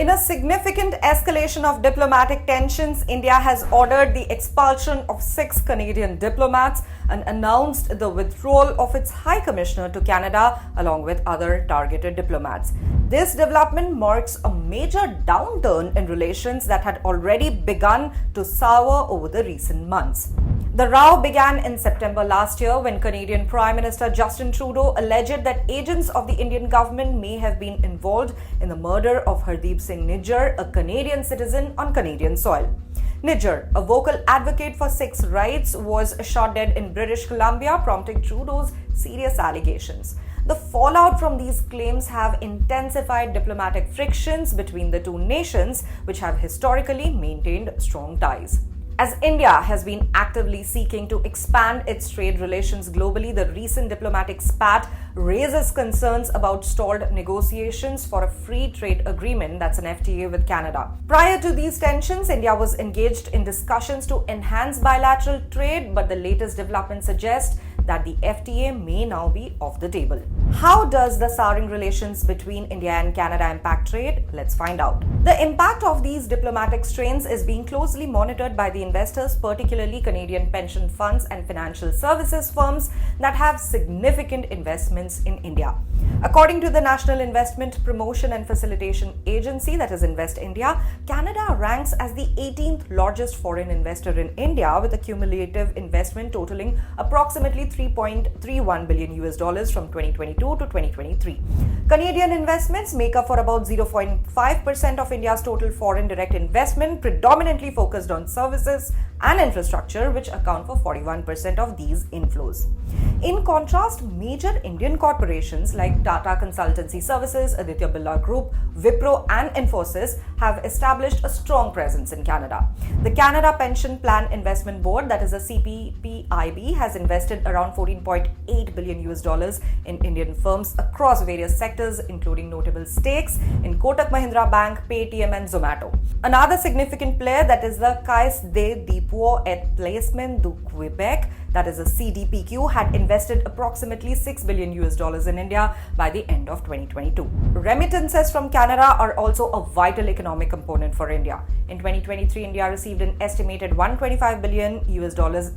In a significant escalation of diplomatic tensions, India has ordered the expulsion of 6 Canadian diplomats and announced the withdrawal of its High Commissioner to Canada along with other targeted diplomats. This development marks a major downturn in relations that had already begun to sour over the recent months. The row began in September last year when Canadian Prime Minister Justin Trudeau alleged that agents of the Indian government may have been involved in the murder of Hardeep Singh Nijjar, a Canadian citizen on Canadian soil. Nijjar, a vocal advocate for Sikhs' rights, was shot dead in British Columbia, prompting Trudeau's serious allegations. The fallout from these claims have intensified diplomatic frictions between the two nations, which have historically maintained strong ties. As India has been actively seeking to expand its trade relations globally, the recent diplomatic spat raises concerns about stalled negotiations for a free trade agreement, that's an FTA, with Canada. Prior to these tensions, India was engaged in discussions to enhance bilateral trade, but the latest developments suggest that the FTA may now be off the table. How does the souring relations between India and Canada impact trade? Let's find out. The impact of these diplomatic strains is being closely monitored by the investors, particularly Canadian pension funds and financial services firms that have significant investments in India. According to the National Investment Promotion and Facilitation Agency, that is Invest India, Canada ranks as the 18th largest foreign investor in India with a cumulative investment totaling approximately $3.31 billion from 2022 to 2023. Canadian investments make up for about 0.5% of India's total foreign direct investment, predominantly focused on services and infrastructure, which account for 41% of these inflows. In contrast, major Indian corporations like Tata Consultancy Services, Aditya Birla Group, Wipro and Infosys have established a strong presence in Canada. The Canada Pension Plan Investment Board, that is a CPPIB, has invested around $14.8 billion in Indian firms across various sectors, including notable stakes in Kotak Mahindra Bank, Paytm and Zomato. Another significant player, that is the Caisse de dépôt et placement du Québec, that is a CDPQ, had invested approximately $6 billion in India by the end of 2022. Remittances from Canada are also a vital economic component for India. In 2023, India received an estimated $125 billion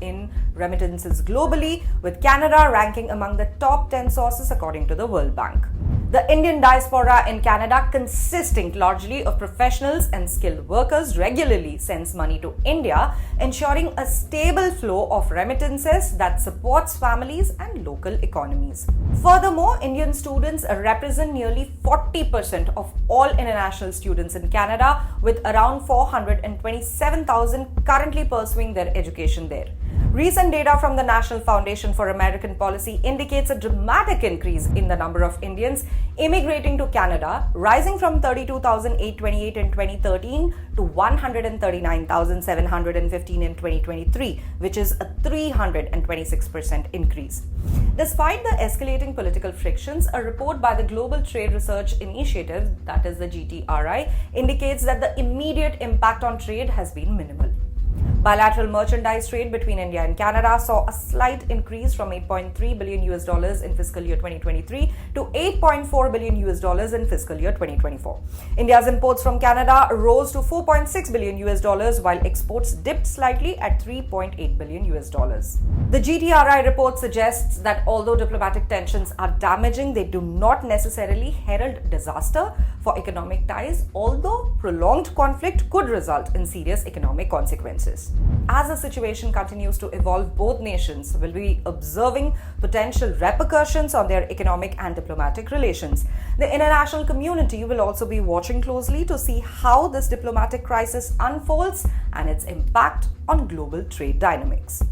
in remittances globally, with Canada ranking among the top 10 sources according to the World Bank. The Indian diaspora in Canada, consisting largely of professionals and skilled workers, regularly sends money to India, ensuring a stable flow of remittances that supports families and local economies. Furthermore, Indian students represent nearly 40% of all international students in Canada, with around 427,000 currently pursuing their education there. Recent data from the National Foundation for American Policy indicates a dramatic increase in the number of Indians immigrating to Canada, rising from 32,828 in 2013 to 139,715 in 2023, which is a 326% increase. Despite the escalating political frictions, a report by the Global Trade Research Initiative, that is the GTRI, indicates that the immediate impact on trade has been minimal. Bilateral merchandise trade between India and Canada saw a slight increase from $8.3 billion in fiscal year 2023 to $8.4 billion in fiscal year 2024. India's imports from Canada rose to $4.6 billion while exports dipped slightly at $3.8 billion. The GTRI report suggests that although diplomatic tensions are damaging, they do not necessarily herald disaster for economic ties, although prolonged conflict could result in serious economic consequences. As the situation continues to evolve, both nations will be observing potential repercussions on their economic and diplomatic relations. The international community will also be watching closely to see how this diplomatic crisis unfolds and its impact on global trade dynamics.